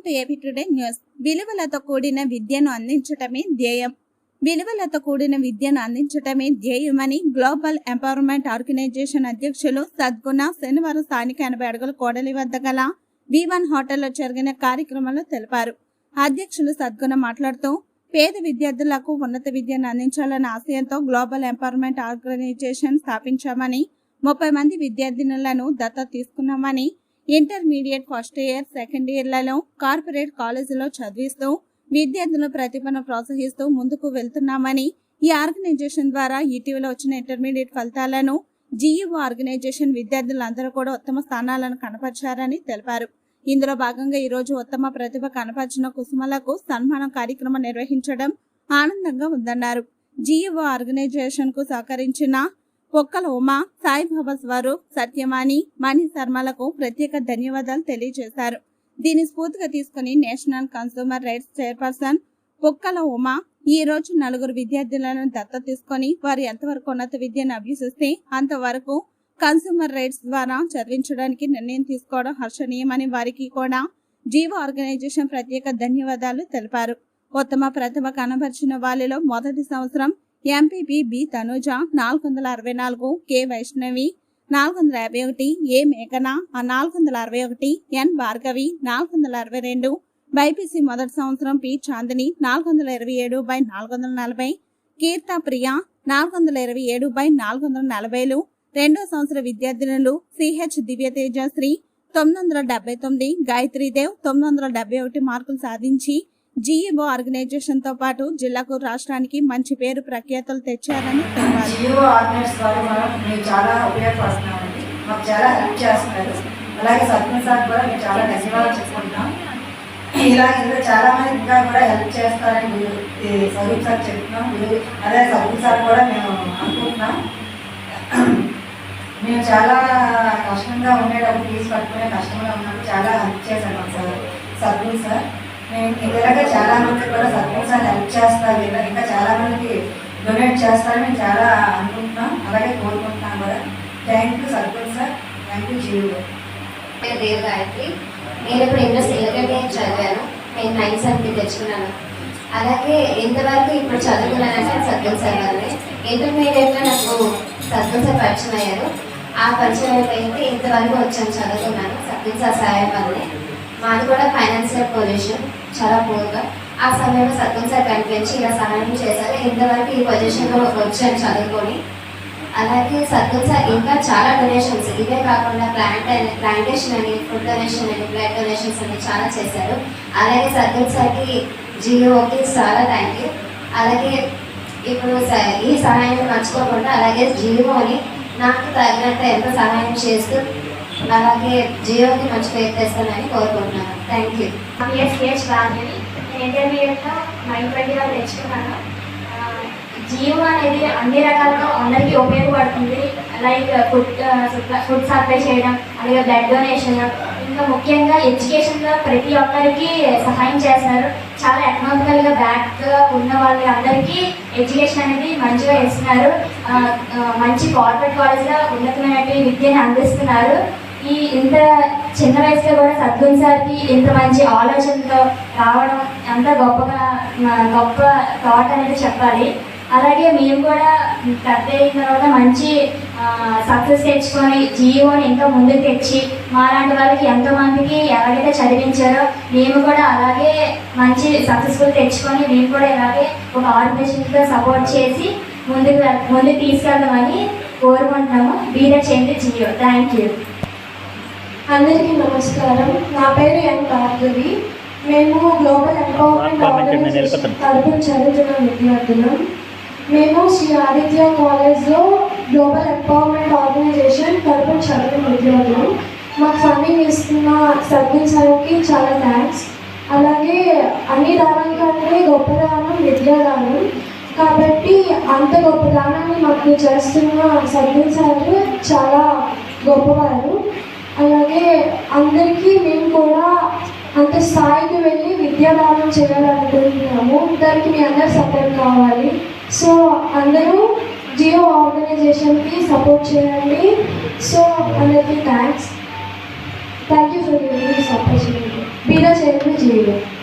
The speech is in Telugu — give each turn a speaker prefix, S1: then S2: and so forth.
S1: To AP today news. విలువలతో కూడిన విద్యను అందించటమే ధ్యేయం. విలువలతో కూడిన విద్యను అందించటమే ధ్యేయమని గ్లోబల్ ఎంపవర్మెంట్ ఆర్గనైజేషన్ అధ్యక్షులు సద్గుణ శనివారం స్థానిక 80 అడుగుల కోడలి వద్ద గల V1 హోటల్లో జరిగిన కార్యక్రమంలో తెలిపారు. అధ్యక్షులు సద్గుణ మాట్లాడుతూ, పేద విద్యార్థులకు ఉన్నత విద్యను అందించాలన్న ఆశయంతో గ్లోబల్ ఎంపవర్మెంట్ ఆర్గనైజేషన్ స్థాపించామని, 30 మంది విద్యార్థినులను దత్తత తీసుకున్నామని, ఇంటర్మీడియట్ ఫస్ట్ ఇయర్, సెకండ్ ఇయర్లలో కార్పొరేట్ కాలేజీలో చదివిస్తూ విద్యార్థుల ప్రతిభను ప్రోత్సహిస్తూ ముందుకు వెళ్తున్నామని, ఈ ఆర్గనైజేషన్ ద్వారా ఇటీవల వచ్చిన ఇంటర్మీడియట్ ఫలితాలను GEO ఆర్గనైజేషన్ విద్యార్థులందరూ కూడా ఉత్తమ స్థానాలను కనపరిచారని తెలిపారు. ఇందులో భాగంగా ఈ రోజు ఉత్తమ ప్రతిభ కనపరిచిన కుసుమలకు సన్మానం కార్యక్రమం నిర్వహించడం ఆనందంగా ఉందన్నారు. GEO ఆర్గనైజేషన్ కు సహకరించిన పొక్కల ఉమా, సాయిబాబా స్వరూప్, సత్యమాని, మణి శర్మలకు ప్రత్యేక ధన్యవాదాలు తెలియజేశారు. దీని స్ఫూర్తిగా తీసుకుని national consumer rights chairperson Pokkala Uma ఈ రోజు 4 విద్యార్థులను దత్తత తీసుకొని వారు ఎంతవరకు ఉన్నత విద్యను అభ్యసిస్తే అంతవరకు కన్స్యూమర్ రైట్స్ ద్వారా చదివించడానికి నిర్ణయం తీసుకోవడం హర్షణీయమని వారికి కూడా GEO ఆర్గనైజేషన్ ప్రత్యేక ధన్యవాదాలు తెలిపారు. ఉత్తమ ప్రతిభ కనబరిచిన వారిలో మొదటి సంవత్సరం MPP B Tanuja 464, K Vaishnavi 451, A మేఘన 461, N భార్గవి 462, BPC మొదటి సంవత్సరం P చాందిని 427/440, కీర్త ప్రియ 427/440, రెండో సంవత్సర విద్యార్థినులు CH దివ్యతేజశ్రీ 979, గాయత్రీదేవ్ 971 మార్కులు సాధించి GEO ఆర్గనైజేషన్ తో పాటు జిల్లాకు, రాష్ట్రానికి మంచి పేరు ప్రఖ్యాతలు తెచ్చారని తెలిపారు.
S2: GEO ఆర్గనైజేషన్ ద్వారా మేము చాలా ఉపయోగపడుతున్నామండి. మాకు చాలా హెల్ప్ చేస్తున్నారు. అలాగే సర్పంచ్ సార్ కూడా మేము చాలా ధన్యవాదాలు చెప్పుకుంటున్నాం. ఇందులో చాలా మంది ఇంకా కూడా హెల్ప్ చేస్తారని స్వరూప్ సార్ చెప్తున్నాం. అదే సర్పంచ్ సార్ కూడా మేము అనుకుంటున్నాం. మేము చాలా కష్టంగా ఉండేటప్పుడు ఫీజు పట్టుకునే కష్టంగా ఉన్నప్పుడు చాలా హెల్ప్ చేశాను సార్ సర్పంచ్ సార్. మేము ఇలాగా చాలా మంది కూడా సర్పంచ్ సార్ హెల్ప్ చేస్తారు, ఇంకా చాలా మందికి డొనేట్ చేస్తారని మేము చాలా అనుకుంటున్నాం, అలాగే కోరుకుంటున్నాం కూడా. Thank you sarpanch sir, thank you GEO.
S3: Dev Gayatri. నేను ఇప్పుడు సెకండ్ ఇయర్ చదివాను. నేను 970 తెచ్చుకున్నాను. అలాగే ఇంతవరకు ఇప్పుడు చదువుకున్నానంటే సర్పంచ్ సార్ వల్లనే. ఇంటర్మీడియట్లో నాకు సర్పంచ్ సార్ పరిచయం అయ్యారు. ఆ పరిచయం అయితే ఇంతవరకు వచ్చాను, చదువుకున్నాను సర్పంచ్ సార్ సహాయం వల్లనే. మాది కూడా ఫైనాన్షియల్ పొజిషన్ చాలా పూర్గా. ఆ సమయంలో సర్పంచ్ సార్ కనిపించి ఇలా సహాయం చేశారు. ఇంతవరకు ఈ పొజిషన్లో వచ్చాను చదువుకొని. అలాగే సర్పంచ్ సార్ ఇంకా చాలా డొనేషన్స్, ఇవే కాకుండా ప్లాంటేషన్ అని, ఫుడ్ డొనేషన్ అని, బ్లడ్ డొనేషన్స్ అని చాలా చేశారు. అలాగే సర్పంచ్ సార్కి GEOకి చాలా థ్యాంక్ యూ. అలాగే ఇప్పుడు ఈ సహాయం మర్చిపోకుండా అలాగే GEOని నాకు తగినంత ఎంత సహాయం చేస్తూ అలాగే GEOకి మంచి పేరు తెస్తానని కోరుకుంటున్నాను. Thank you.
S4: PH బాగుంది. నేను ఇంటర్మీడియట్లో 920 తెచ్చుకున్నాను. GEO అనేది అన్ని రకాలుగా అందరికీ ఉపయోగపడుతుంది. లైక్ ఫుడ్ సప్లై చేయడం, అలాగే బ్లడ్ డొనేషన్, ఇంకా ముఖ్యంగా ఎడ్యుకేషన్లో ప్రతి ఒక్కరికి సహాయం చేస్తున్నారు. చాలా ఎకనామికల్గా బ్యాక్గా ఉన్న వాళ్ళకి అందరికీ ఎడ్యుకేషన్ అనేది మంచిగా ఇస్తున్నారు. మంచి కార్పొరేట్ కాలేజ్లో ఉన్నతమైన విద్యను అందిస్తున్నారు. ఇంత చిన్న వయసులో కూడా సద్గుణ సార్కి ఇంత మంచి ఆలోచనతో రావడం అంత గొప్ప థాట్ అనేది చెప్పాలి. అలాగే మేము కూడా పెద్ద అయిన తర్వాత మంచి సక్సెస్ తెచ్చుకొని GEOని ఇంకా ముందుకు తెచ్చి మాలాంటి వాళ్ళకి ఎంతోమందికి ఎలాగైతే చదివించారో మేము కూడా అలాగే మంచి సక్సెస్ఫుల్ తెచ్చుకొని మేము కూడా ఇలాగే ఒక ఆర్గనైజేషన్తో సపోర్ట్ చేసి ముందుకు తీసుకెళ్దామని కోరుకుంటున్నాము. బీదర్ చేయండి GEO. Thank you.
S5: అందరికీ నమస్కారం. నా పేరు N భార్గవి. మేము గ్లోబల్ ఎంపవర్మెంట్ ఆర్గనైజేషన్ తరపున చదువుతున్న విద్యార్థులం. మేము శ్రీ ఆదిత్య కాలేజ్లో గ్లోబల్ ఎంపవర్మెంట్ ఆర్గనైజేషన్ తరపున చదువుతున్న విద్యార్థులు. మాకు ఫండింగ్ ఇస్తున్న సర్పంచ్ సార్కి చాలా థ్యాంక్స్. అలాగే అన్ని దానాల కంటే గొప్ప దానం విద్యాదానం కాబట్టి అంత గొప్ప దానాన్ని మాకు చేస్తున్న సర్పంచ్ సార్ చాలా గొప్పవారు. అలాగే అందరికీ మేము కూడా అంత స్థాయికి వెళ్ళి విద్యాదానం చేయాలనుకుంటున్నాము. దానికి మీ అందరు సపోర్ట్ కావాలి. సో అందరూ GEO ఆర్గనైజేషన్కి సపోర్ట్ చేయండి. సో అందరికీ thanks. You for giving this opportunity. చేతులు జీవులు.